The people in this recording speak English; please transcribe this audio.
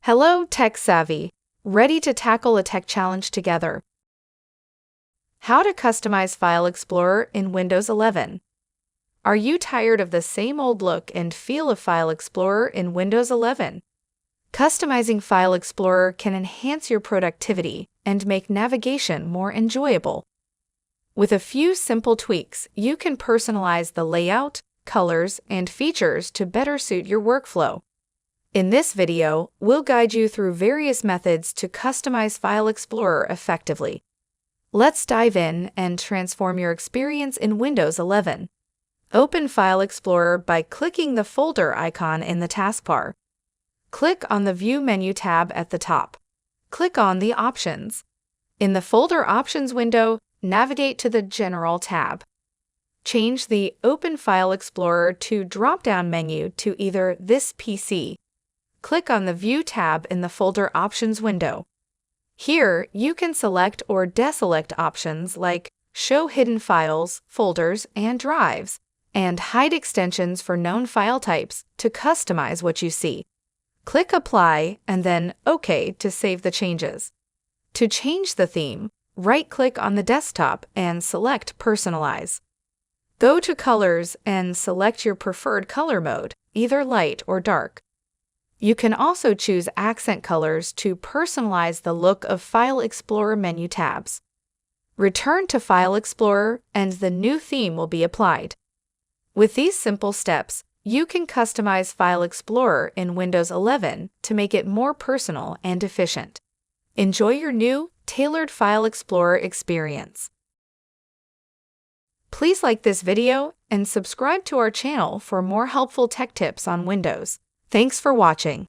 Hello, Tech Savvy. Ready to tackle a tech challenge together? How to customize File Explorer in Windows 11. Are you tired of the same old look and feel of File Explorer in Windows 11? Customizing File Explorer can enhance your productivity and make navigation more enjoyable. With a few simple tweaks, you can personalize the layout, colors, and features to better suit your workflow. In this video, we'll guide you through various methods to customize File Explorer effectively. Let's dive in and transform your experience in Windows 11. Open File Explorer by clicking the folder icon in the taskbar. Click on the View menu tab at the top. Click on the Options. In the Folder Options window, navigate to the General tab. Change the Open File Explorer to dropdown menu to either This PC. Click on the View tab in the Folder Options window. Here, you can select or deselect options like Show Hidden Files, Folders, and Drives, and hide extensions for known file types to customize what you see. Click Apply and then OK to save the changes. To change the theme, right-click on the desktop and select Personalize. Go to Colors and select your preferred color mode, either light or dark. You can also choose accent colors to personalize the look of File Explorer menu tabs. Return to File Explorer and the new theme will be applied. With these simple steps, you can customize File Explorer in Windows 11 to make it more personal and efficient. Enjoy your new, tailored File Explorer experience. Please like this video and subscribe to our channel for more helpful tech tips on Windows. Thanks for watching.